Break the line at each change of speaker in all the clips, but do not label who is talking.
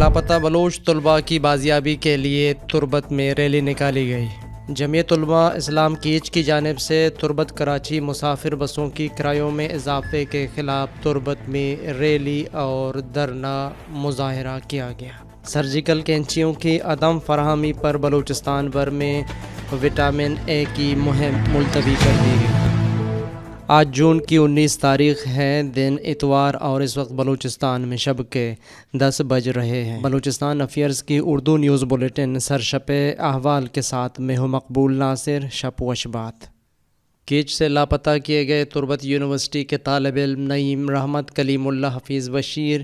لاپتہ بلوچ طلباء کی بازیابی کے لیے تربت میں ریلی نکالی گئی۔ جمعیت علماء اسلام کیچ کی جانب سے تربت کراچی مسافر بسوں کی کرایوں میں اضافے کے خلاف تربت میں ریلی اور دھرنا مظاہرہ کیا گیا۔ سرجیکل کینچیوں کی عدم فراہمی پر بلوچستان بھر میں وٹامن اے کی مہم ملتوی کر دی گئی۔ آج جون کی 19 تاریخ ہے، دن اتوار، اور اس وقت بلوچستان میں شب کے 10 بج رہے ہیں۔ بلوچستان افیئرز کی اردو نیوز بلیٹن سرشپ احوال کے ساتھ میں ہوں مقبول ناصر۔ شپ و شبات۔ کیچ سے لاپتہ کیے گئے تربت یونیورسٹی کے طالب علم نعیم رحمت، کلیم اللہ حفیظ بشیر،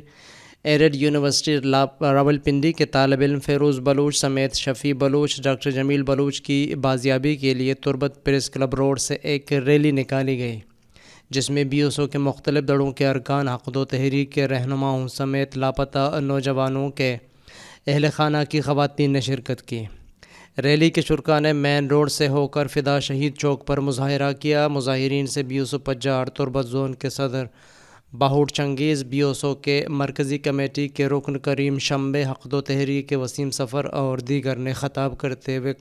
ایرڈ یونیورسٹی راولپنڈی کے طالب علم فیروز بلوچ سمیت شفیع بلوچ، ڈاکٹر جمیل بلوچ کی بازیابی کے لیے تربت پریس کلب روڈ سے ایک ریلی نکالی گئی، جس میں BSO کے مختلف دڑوں کے ارکان، عقد و تحریک کے رہنماؤں سمیت لاپتہ نوجوانوں کے اہل خانہ کی خواتین نے شرکت کی۔ ریلی کے شرکاء نے مین روڈ سے ہو کر فدا شہید چوک پر مظاہرہ کیا۔ مظاہرین سے BSO پجار، تربت زون کے صدر باہوٹ چنگیز، BSO کے مرکزی کمیٹی کے رکن کریم شمبے، عقد و تحریک کے وسیم سفر اور دیگر نے خطاب کرتے ہوئے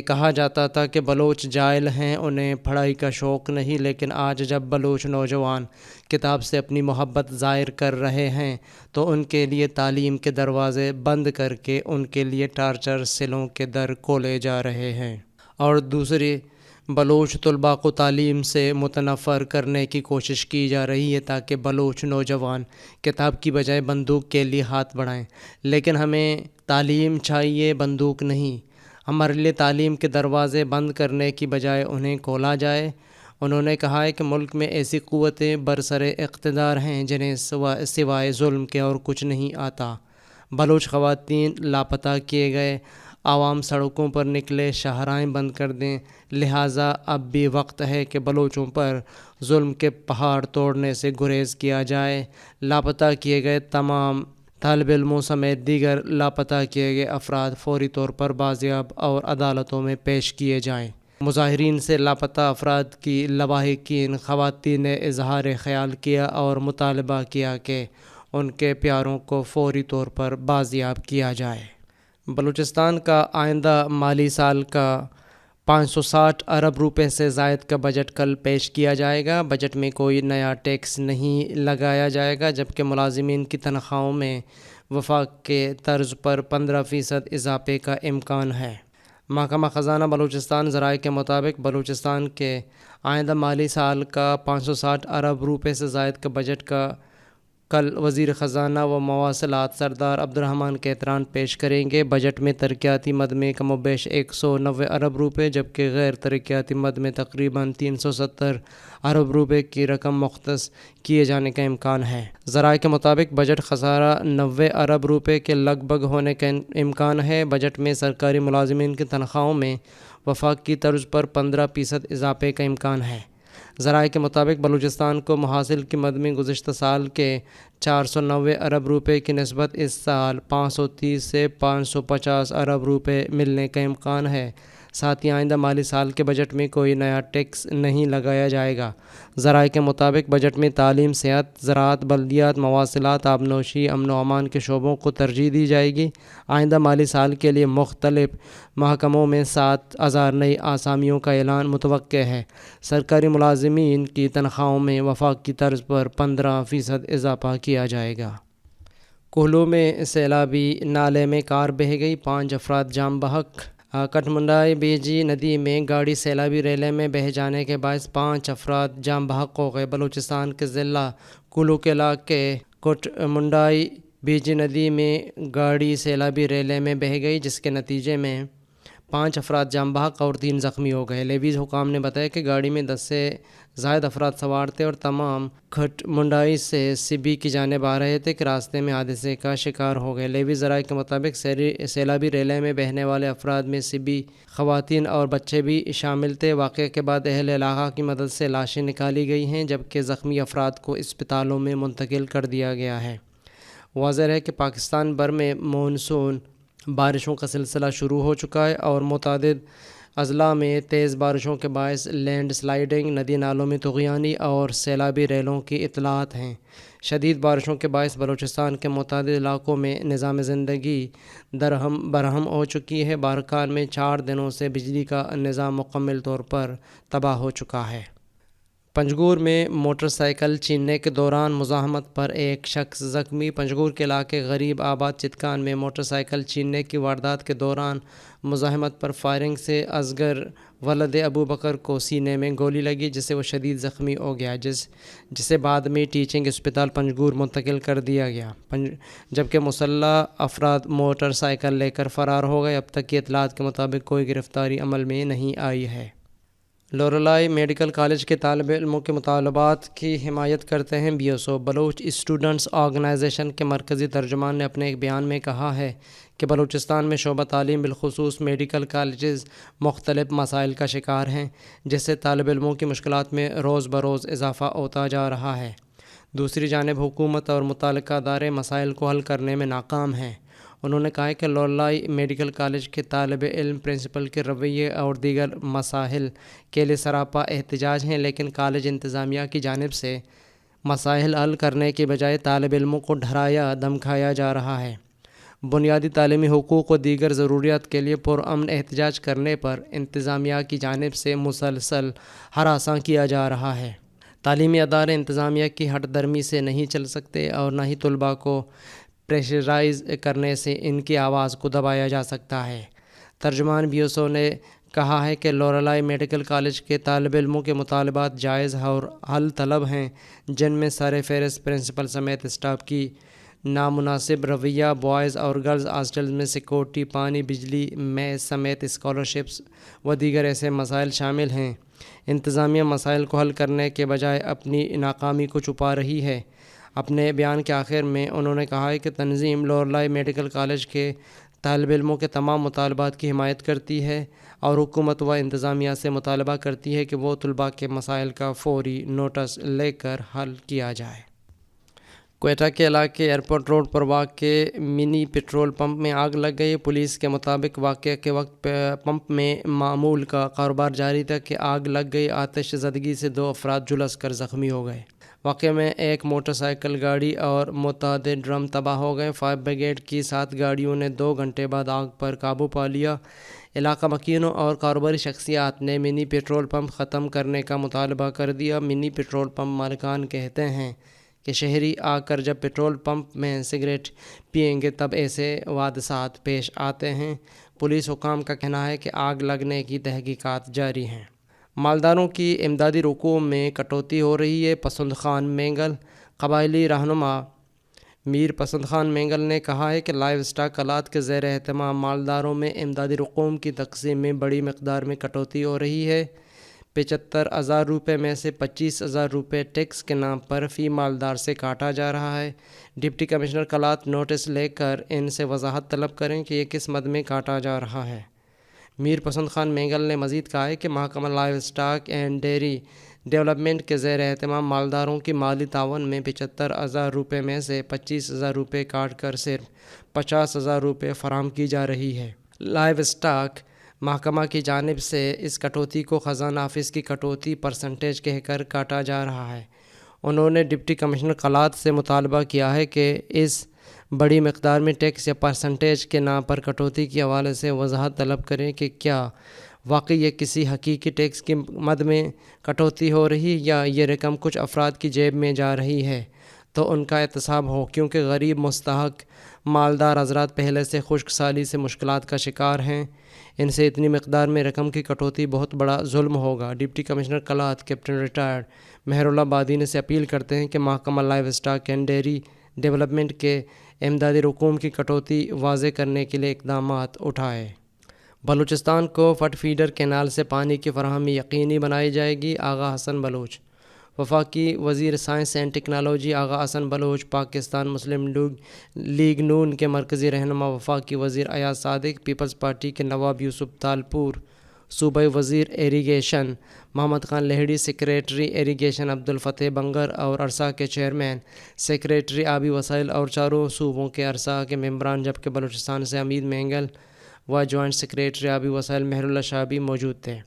کہا جاتا تھا کہ بلوچ جاہل ہیں، انہیں پڑھائی کا شوق نہیں، لیکن آج جب بلوچ نوجوان کتاب سے اپنی محبت ظاہر کر رہے ہیں تو ان کے لیے تعلیم کے دروازے بند کر کے ان کے لیے ٹارچر سیلوں کے در کھولے جا رہے ہیں، اور دوسری بلوچ طلباء کو تعلیم سے متنفر کرنے کی کوشش کی جا رہی ہے تاکہ بلوچ نوجوان کتاب کی بجائے بندوق کے لیے ہاتھ بڑھائیں۔ لیکن ہمیں تعلیم چاہیے، بندوق نہیں۔ ہمارے لیے تعلیم کے دروازے بند کرنے کی بجائے انہیں کھولا جائے۔ انہوں نے کہا ہے کہ ملک میں ایسی قوتیں برسر اقتدار ہیں جنہیں سوائے ظلم کے اور کچھ نہیں آتا۔ بلوچ خواتین لاپتہ کیے گئے، عوام سڑکوں پر نکلے، شاہراہیں بند کر دیں، لہٰذا اب بھی وقت ہے کہ بلوچوں پر ظلم کے پہاڑ توڑنے سے گریز کیا جائے۔ لاپتہ کیے گئے تمام طالب علموں سمیت دیگر لاپتہ کیے گئے افراد فوری طور پر بازیاب اور عدالتوں میں پیش کیے جائیں۔ مظاہرین سے لاپتہ افراد کی لواحقین خواتین نے اظہار خیال کیا اور مطالبہ کیا کہ ان کے پیاروں کو فوری طور پر بازیاب کیا جائے۔ بلوچستان کا آئندہ مالی سال کا 560 ارب روپے سے زائد کا بجٹ کل پیش کیا جائے گا۔ بجٹ میں کوئی نیا ٹیکس نہیں لگایا جائے گا، جبکہ ملازمین کی تنخواہوں میں وفاق کے طرز پر 15% اضافے کا امکان ہے۔ محکمہ خزانہ بلوچستان ذرائع کے مطابق بلوچستان کے آئندہ مالی سال کا 560 ارب روپے سے زائد کا بجٹ کا کل وزیر خزانہ و مواصلات سردار عبدالرحمن کیتران پیش کریں گے۔ بجٹ میں ترقیاتی مد میں کم و بیش 190 ارب روپے جبکہ غیر ترقیاتی مد میں تقریباً 370 ارب روپے کی رقم مختص کیے جانے کا امکان ہے۔ ذرائع کے مطابق بجٹ خسارہ 90 ارب روپے کے لگ بھگ ہونے کا امکان ہے۔ بجٹ میں سرکاری ملازمین کی تنخواہوں میں وفاق کی طرز پر 15% اضافے کا امکان ہے۔ ذرائع کے مطابق بلوچستان کو محاصل کی مد میں گزشتہ سال کے 490 ارب روپے کی نسبت اس سال 530 سے 550 ارب روپے ملنے کا امکان ہے۔ ساتھ ہی آئندہ مالی سال کے بجٹ میں کوئی نیا ٹیکس نہیں لگایا جائے گا۔ ذرائع کے مطابق بجٹ میں تعلیم، صحت، زراعت، بلدیات، مواصلات، آبنوشی، امن و امان کے شعبوں کو ترجیح دی جائے گی۔ آئندہ مالی سال کے لیے مختلف محکموں میں 7000 نئی اسامیوں کا اعلان متوقع ہے۔ سرکاری ملازمین کی تنخواہوں میں وفاق کی طرز پر 15% اضافہ کیا جائے گا۔ کوہلو میں سیلابی نالے میں کار بہہ گئی، 5 افراد جاں بحق۔ کٹمنڈائی بیجی ندی میں گاڑی سیلابی ریلے میں بہہ جانے کے باعث 5 افراد جاں بحق ہو گئے۔ بلوچستان کے ضلع کولو کے علاقے کٹمنڈائی بیجی ندی میں گاڑی سیلابی ریلے میں بہہ گئی، جس کے نتیجے میں 5 افراد جاں بحق اور 3 زخمی ہو گئے۔ لیویز حکام نے بتایا کہ گاڑی میں 10 سے زائد افراد سوار تھے اور تمام کھٹمنڈائی سے سبی کی جانب آ رہے تھے کہ راستے میں حادثے کا شکار ہو گئے۔ لیوی ذرائع کے مطابق سیلابی ریلے میں بہنے والے افراد میں سبی خواتین اور بچے بھی شامل تھے۔ واقعے کے بعد اہل علاقہ کی مدد سے لاشیں نکالی گئی ہیں، جبکہ زخمی افراد کو اسپتالوں میں منتقل کر دیا گیا ہے۔ واضح ہے کہ پاکستان بھر میں مونسون بارشوں کا سلسلہ شروع ہو چکا ہے اور متعدد اضلاع میں تیز بارشوں کے باعث لینڈ سلائیڈنگ، ندی نالوں میں طغیانی اور سیلابی ریلوں کی اطلاعات ہیں۔ شدید بارشوں کے باعث بلوچستان کے متعدد علاقوں میں نظام زندگی درہم برہم ہو چکی ہے۔ بارکان میں 4 دنوں سے بجلی کا نظام مکمل طور پر تباہ ہو چکا ہے۔ پنجگور میں موٹر سائیکل چھیننے کے دوران مزاحمت پر ایک شخص زخمی۔ پنجگور کے علاقے غریب آباد چتکان میں موٹر سائیکل چھیننے کی واردات کے دوران مزاحمت پر فائرنگ سے اصغر ولد ابو بکر کو سینے میں گولی لگی، جس سے وہ شدید زخمی ہو گیا، جسے بعد میں ٹیچنگ اسپتال پنجگور منتقل کر دیا گیا، جبکہ مسلح افراد موٹر سائیکل لے کر فرار ہو گئے۔ اب تک کی اطلاعات کے مطابق کوئی گرفتاری عمل میں نہیں آئی ہے۔ لوریلائی میڈیکل کالج کے طالب علموں کے مطالبات کی حمایت کرتے ہیں B S O. Baloch students organization کے مرکزی ترجمان نے اپنے ایک بیان میں کہا ہے کہ بلوچستان میں شعبہ تعلیم بالخصوص میڈیکل کالجز مختلف مسائل کا شکار ہیں، جس سے طالب علموں کی مشکلات میں روز بروز اضافہ ہوتا جا رہا ہے۔ دوسری جانب حکومت اور متعلقہ ادارے مسائل کو حل کرنے میں ناکام ہیں۔ انہوں نے کہا کہ لوریلائی میڈیکل کالج کے طالب علم پرنسپل کے رویے اور دیگر مسائل کے لیے سراپا احتجاج ہیں، لیکن کالج انتظامیہ کی جانب سے مسائل حل کرنے کے بجائے طالب علموں کو ڈرایا دھمکایا جا رہا ہے۔ بنیادی تعلیمی حقوق و دیگر ضروریات کے لیے پرامن احتجاج کرنے پر انتظامیہ کی جانب سے مسلسل ہراساں کیا جا رہا ہے۔ تعلیمی ادارے انتظامیہ کی ہٹ درمی سے نہیں چل سکتے اور نہ ہی طلباء کو پریشرائز کرنے سے ان کی آواز کو دبایا جا سکتا ہے۔ ترجمان بی ایس او نے کہا ہے کہ لوریلائی میڈیکل کالج کے طالب علموں کے مطالبات جائز اور حل طلب ہیں، جن میں سر فہرست پرنسپل سمیت اسٹاف کی نامناسب رویہ، بوائز اور گرلز ہاسٹلز میں سیکورٹی، پانی، بجلی، میس سمیت اسکالرشپس و دیگر ایسے مسائل شامل ہیں۔ انتظامیہ مسائل کو حل کرنے کے بجائے اپنی ناکامی کو چھپا رہی ہے۔ اپنے بیان کے آخر میں انہوں نے کہا ہے کہ تنظیم لوریلائی میڈیکل کالج کے طالب علموں کے تمام مطالبات کی حمایت کرتی ہے اور حکومت و انتظامیہ سے مطالبہ کرتی ہے کہ وہ طلباء کے مسائل کا فوری نوٹس لے کر حل کیا جائے۔ کوئٹہ کے علاقے ایئرپورٹ روڈ پر واقع منی پیٹرول پمپ میں آگ لگ گئی۔ پولیس کے مطابق واقعہ کے وقت پمپ میں معمول کا کاروبار جاری تھا کہ آگ لگ گئی۔ آتش زدگی سے 2 افراد جھلس کر زخمی ہو گئے۔ واقعے میں ایک موٹر سائیکل گاڑی اور متعدد ڈرم تباہ ہو گئے۔ فائر بریگیڈ کی 7 گاڑیوں نے 2 گھنٹے بعد آگ پر قابو پا لیا۔ علاقہ مکینوں اور کاروباری شخصیات نے منی پیٹرول پمپ ختم کرنے کا مطالبہ کر دیا۔ منی پیٹرول پمپ مالکان کہتے ہیں کہ شہری آ کر جب پیٹرول پمپ میں سگریٹ پئیں گے تب ایسے حادثات پیش آتے ہیں۔ پولیس حکام کا کہنا ہے کہ آگ لگنے کی تحقیقات جاری ہیں۔ مالداروں کی امدادی رقوم میں کٹوتی ہو رہی ہے۔ پسند خان مینگل قبائلی رہنما میر پسند خان مینگل نے کہا ہے کہ لائیو اسٹاک آلات کے زیر اہتمام مالداروں میں امدادی رقوم کی تقسیم میں بڑی مقدار میں کٹوتی ہو رہی ہے۔ 75,000 روپے میں سے 25,000 روپے ٹیکس کے نام پر فی مالدار سے کاٹا جا رہا ہے۔ ڈپٹی کمشنر کلات نوٹس لے کر ان سے وضاحت طلب کریں کہ یہ کس مد میں کاٹا جا رہا ہے۔ میر پسند خان مینگل نے مزید کہا ہے کہ محکمہ live stock and dairy development کے زیر اہتمام مالداروں کی مالی تعاون میں 75,000 روپے میں سے 25,000 روپے کاٹ کر صرف 50,000 روپے فراہم کی جا رہی ہے۔ لائیو اسٹاک محکمہ کی جانب سے اس کٹوتی کو خزانہ آفس کی کٹوتی پرسنٹیج کہہ کر کاٹا جا رہا ہے۔ انہوں نے ڈپٹی کمشنر کلات سے مطالبہ کیا ہے کہ اس بڑی مقدار میں ٹیکس یا پرسنٹیج کے نام پر کٹوتی کے حوالے سے وضاحت طلب کریں کہ کیا واقعی یہ کسی حقیقی ٹیکس کی مد میں کٹوتی ہو رہی یا یہ رقم کچھ افراد کی جیب میں جا رہی ہے تو ان کا احتساب ہو، کیونکہ غریب مستحق مالدار حضرات پہلے سے خشک سالی سے مشکلات کا شکار ہیں۔ ان سے اتنی مقدار میں رقم کی کٹوتی بہت بڑا ظلم ہوگا۔ Deputy commissioner Kalat captain retired مہر اللہ بادینی سے اپیل کرتے ہیں کہ محکمہ live stock and dairy development کے امدادی رقوم کی کٹوتی واضح کرنے کے لیے اقدامات اٹھائے۔ بلوچستان کو فٹ فیڈر کینال سے پانی کی فراہمی یقینی بنائی جائے گی، آغا حسن بلوچ۔ وفاقی وزیر science and technology Agha Hasan Baloch, Pakistan Muslim League نون کے مرکزی رہنما، وفاقی وزیر ایاز صادق، پیپلز پارٹی کے نواب یوسف تالپور، صوبائی وزیر irrigation Muhammad Khan Lehri, secretary irrigation Abdel Fattah بنگر اور ارسا کے چیئرمین، سیکریٹری آبی وسائل اور چاروں صوبوں کے ارسا کے ممبران، جبکہ بلوچستان سے حمید مینگل و جوائنٹ سیکریٹری آبی وسائل مہر اللہ شاہ بھی موجود تھے۔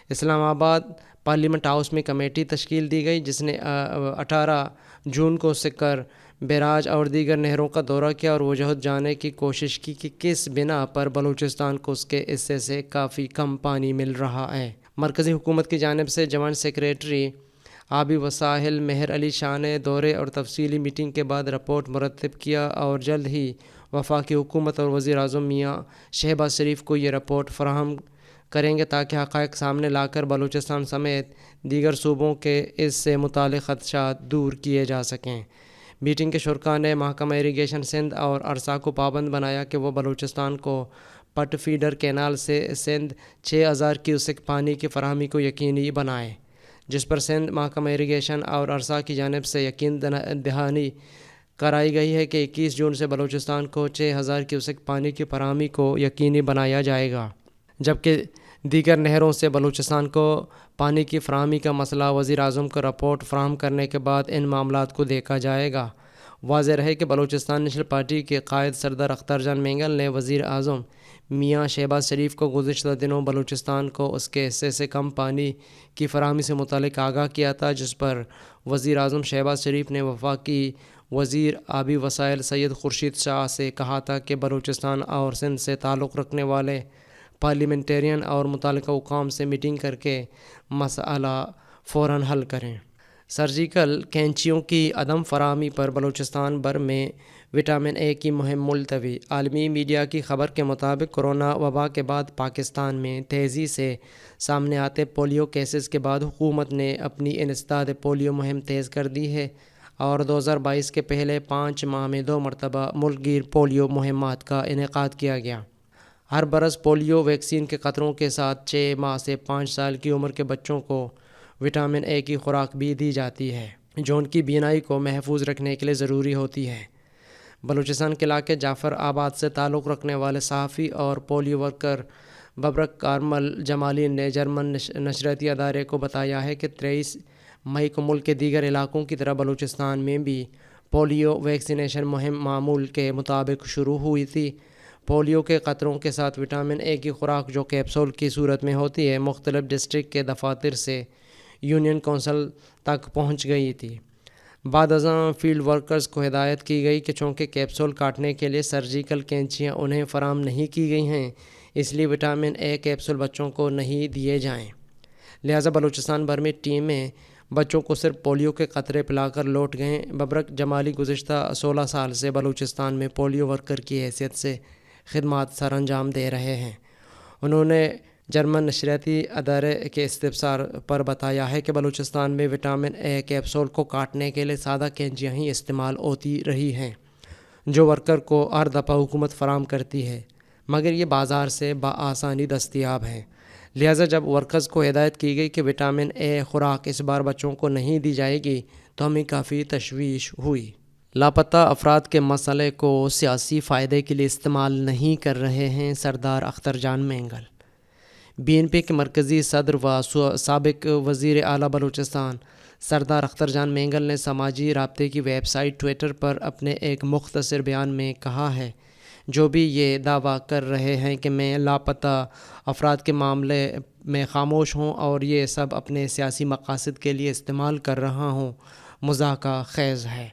اسلام آباد پارلیمنٹ ہاؤس میں کمیٹی تشکیل دی گئی جس نے 18 جون کو سکر بیراج اور دیگر نہروں کا دورہ کیا اور وجہت جاننے کی کوشش کی کہ کس بنا پر بلوچستان کو اس کے حصے سے کافی کم پانی مل رہا ہے۔ مرکزی حکومت کی جانب سے جوائنٹ سیکریٹری آبی وسائل مہر علی شاہ نے دورے اور تفصیلی میٹنگ کے بعد رپورٹ مرتب کیا اور جلد ہی وفاقی حکومت اور وزیر اعظم میاں شہباز شریف کو یہ رپورٹ فراہم کریں گے تاکہ حقائق سامنے لا کر بلوچستان سمیت دیگر صوبوں کے اس سے متعلق خدشات دور کیے جا سکیں۔ میٹنگ کے شرکاء نے محکمہ اریگیشن سندھ اور ارسا کو پابند بنایا کہ وہ بلوچستان کو پٹ فیڈر کینال سے سندھ 6000 کیوسک پانی کی فراہمی کو یقینی بنائے، جس پر سندھ محکمہ اریگیشن اور ارسا کی جانب سے یقین دہانی کرائی گئی ہے کہ 21 جون سے بلوچستان کو 6000 کیوسک پانی کی فراہمی کو یقینی بنایا جائے گا، جبکہ دیگر نہروں سے بلوچستان کو پانی کی فراہمی کا مسئلہ وزیر اعظم کو رپورٹ فراہم کرنے کے بعد ان معاملات کو دیکھا جائے گا۔ واضح رہے کہ بلوچستان نیشنل پارٹی کے قائد سردار اختر جان مینگل نے وزیر اعظم میاں شہباز شریف کو گزشتہ دنوں بلوچستان کو اس کے حصے سے کم پانی کی فراہمی سے متعلق آگاہ کیا تھا، جس پر وزیر اعظم شہباز شریف نے وفاقی وزیر آبی وسائل سید خورشید شاہ سے کہا تھا کہ بلوچستان اور سندھ سے تعلق رکھنے والے پارلیمنٹرین اور متعلقہ حکام سے میٹنگ کر کے مسئلہ فوراً حل کریں۔ سرجیکل کینچیوں کی عدم فراہمی پر بلوچستان بھر میں وٹامن اے کی مہم ملتوی۔ عالمی میڈیا کی خبر کے مطابق کورونا وبا کے بعد پاکستان میں تیزی سے سامنے آتے پولیو کیسز کے بعد حکومت نے اپنی انسداد پولیو مہم تیز کر دی ہے اور 2022 کے پہلے 5 ماہ میں 2 مرتبہ ملک گیر پولیو مہمات کا انعقاد کیا گیا۔ ہر برس پولیو ویکسین کے قطروں کے ساتھ 6 ماہ سے 5 سال کی عمر کے بچوں کو وٹامن اے کی خوراک بھی دی جاتی ہے، جو ان کی بینائی کو محفوظ رکھنے کے لیے ضروری ہوتی ہے۔ بلوچستان کے علاقے جعفر آباد سے تعلق رکھنے والے صحافی اور پولیو ورکر ببرک کارمل جمالی نے جرمن نشریاتی ادارے کو بتایا ہے کہ 23 مئی کو ملک کے دیگر علاقوں کی طرح بلوچستان میں بھی پولیو ویکسینیشن مہم معمول کے مطابق شروع ہوئی تھی۔ پولیو کے قطروں کے ساتھ وٹامن اے کی خوراک جو کیپسول کی صورت میں ہوتی ہے مختلف ڈسٹرکٹ کے دفاتر سے یونین کونسل تک پہنچ گئی تھی۔ بعد ازاں فیلڈ ورکرز کو ہدایت کی گئی کہ چونکہ کیپسول کاٹنے کے لیے سرجیکل کینچیاں انہیں فراہم نہیں کی گئی ہیں، اس لیے وٹامن اے کیپسول بچوں کو نہیں دیے جائیں، لہٰذا بلوچستان بھر میں ٹیمیں بچوں کو صرف پولیو کے قطرے پلا کر لوٹ گئیں۔ ببرک جمالی گزشتہ 16 سال سے بلوچستان میں پولیو ورکر کی حیثیت سے خدمات سر انجام دے رہے ہیں۔ انہوں نے جرمن نشریاتی ادارے کے استفسار پر بتایا ہے کہ بلوچستان میں وٹامن اے کیپسول کو کاٹنے کے لیے سادہ کینچیاں ہی استعمال ہوتی رہی ہیں جو ورکر کو ہر دفعہ حکومت فراہم کرتی ہے، مگر یہ بازار سے بآسانی دستیاب ہیں، لہٰذا جب ورکرز کو ہدایت کی گئی کہ وٹامن اے خوراک اس بار بچوں کو نہیں دی جائے گی تو ہمیں کافی تشویش ہوئی۔ لاپتہ افراد کے مسئلے کو سیاسی فائدے کے لیے استعمال نہیں کر رہے ہیں سردار اختر جان مینگل۔ بی این پی کے مرکزی صدر و سابق وزیر اعلیٰ بلوچستان سردار اختر جان مینگل نے سماجی رابطے کی ویب سائٹ ٹویٹر پر اپنے ایک مختصر بیان میں کہا ہے جو بھی یہ دعویٰ کر رہے ہیں کہ میں لاپتہ افراد کے معاملے میں خاموش ہوں اور یہ سب اپنے سیاسی مقاصد کے لیے استعمال کر رہا ہوں، مضحکہ خیز ہے۔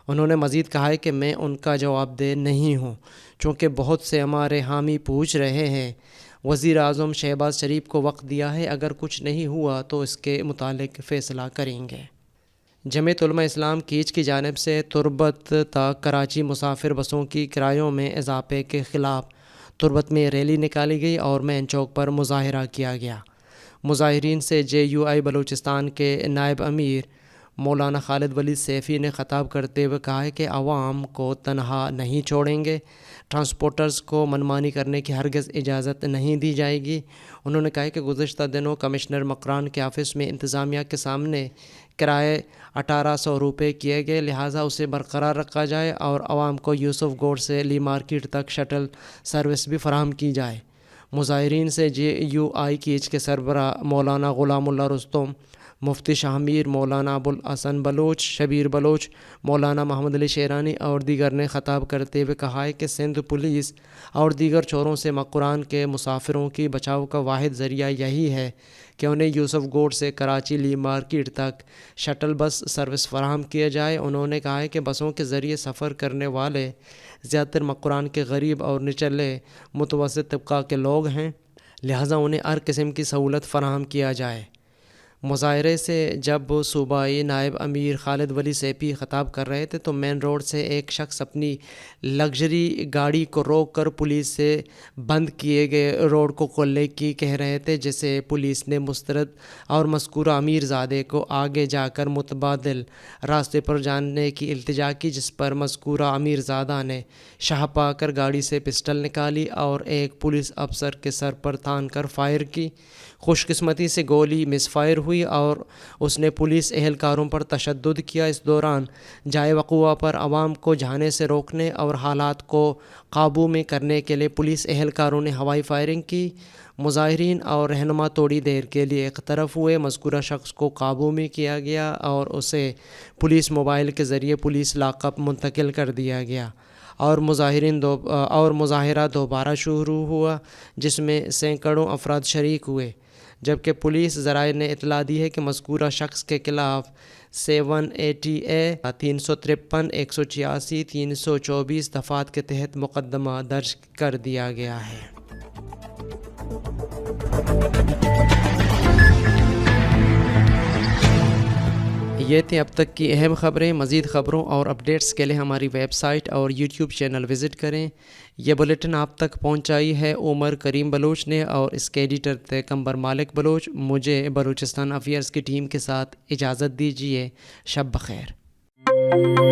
انہوں نے مزید کہا ہے کہ میں ان کا جواب دہ نہیں ہوں چونکہ بہت سے ہمارے حامی پوچھ رہے ہیں۔ وزیر اعظم شہباز شریف کو وقت دیا ہے، اگر کچھ نہیں ہوا تو اس کے متعلق فیصلہ کریں گے۔ جمعیت علماء اسلام کیچ کی جانب سے تربت تا کراچی مسافر بسوں کی کرایوں میں اضافے کے خلاف تربت میں ریلی نکالی گئی اور مین چوک پر مظاہرہ کیا گیا۔ مظاہرین سے جے یو آئی بلوچستان کے نائب امیر مولانا خالد ولی سیفی نے خطاب کرتے ہوئے کہا ہے کہ عوام کو تنہا نہیں چھوڑیں گے، ٹرانسپورٹرز کو منمانی کرنے کی ہرگز اجازت نہیں دی جائے گی۔ انہوں نے کہا کہ گزشتہ دنوں کمشنر مکران کے آفس میں انتظامیہ کے سامنے کرائے 1800 روپے کیے گئے، لہٰذا اسے برقرار رکھا جائے اور عوام کو یوسف گوڑ سے لی مارکیٹ تک شٹل سروس بھی فراہم کی جائے۔ مظاہرین سے JUI کیچ کے سربراہ مولانا غلام اللہ رستم، مفتی شاہ میر، مولانا ابو الحسن بلوچ، شبیر بلوچ، مولانا محمد علی شیرانی اور دیگر نے خطاب کرتے ہوئے کہا ہے کہ سندھ پولیس اور دیگر چوروں سے مقران کے مسافروں کی بچاؤ کا واحد ذریعہ یہی ہے کہ انہیں یوسف گوڑ سے کراچی لی مارکیٹ تک شٹل بس سروس فراہم کیا جائے۔ انہوں نے کہا ہے کہ بسوں کے ذریعے سفر کرنے والے زیادہ تر مقران کے غریب اور نچلے متوسط طبقہ کے لوگ ہیں، لہٰذا انہیں ہر قسم کی سہولت فراہم کیا جائے۔ مظاہرے سے جب صوبائی نائب امیر خالد ولی سیپی خطاب کر رہے تھے تو مین روڈ سے ایک شخص اپنی لگژری گاڑی کو روک کر پولیس سے بند کیے گئے روڈ کو کھولنے کی کہہ رہے تھے، جسے پولیس نے مسترد اور مذکورہ امیر زادے کو آگے جا کر متبادل راستے پر جانے کی التجا کی، جس پر مذکورہ امیر زادہ نے شاہ پا کر گاڑی سے پسٹل نکالی اور ایک پولیس افسر کے سر پر تان کر فائر کی۔ خوش قسمتی سے گولی مس فائر ہوئی اور اس نے پولیس اہلکاروں پر تشدد کیا۔ اس دوران جائے وقوع پر عوام کو جانے سے روکنے اور حالات کو قابو میں کرنے کے لیے پولیس اہلکاروں نے ہوائی فائرنگ کی۔ مظاہرین اور رہنما تھوڑی دیر کے لیے ایک طرف ہوئے، مذکورہ شخص کو قابو میں کیا گیا اور اسے پولیس موبائل کے ذریعے پولیس لاک اپ منتقل کر دیا گیا اور مظاہرہ دوبارہ شروع ہوا، جس میں سینکڑوں افراد شریک ہوئے، جبکہ پولیس ذرائع نے اطلاع دی ہے کہ مذکورہ شخص کے خلاف 780A 353 186 324 دفعات کے تحت مقدمہ درج کر دیا گیا ہے۔ یہ تھے اب تک کی اہم خبریں۔ مزید خبروں اور اپڈیٹس کے لیے ہماری ویب سائٹ اور یوٹیوب چینل وزٹ کریں۔ یہ بلیٹن آپ تک پہنچائی ہے عمر کریم بلوچ نے اور اس کے ایڈیٹر تھے قمبر مالک بلوچ۔ مجھے بلوچستان افیئرز کی ٹیم کے ساتھ اجازت دیجیے۔ شب بخیر۔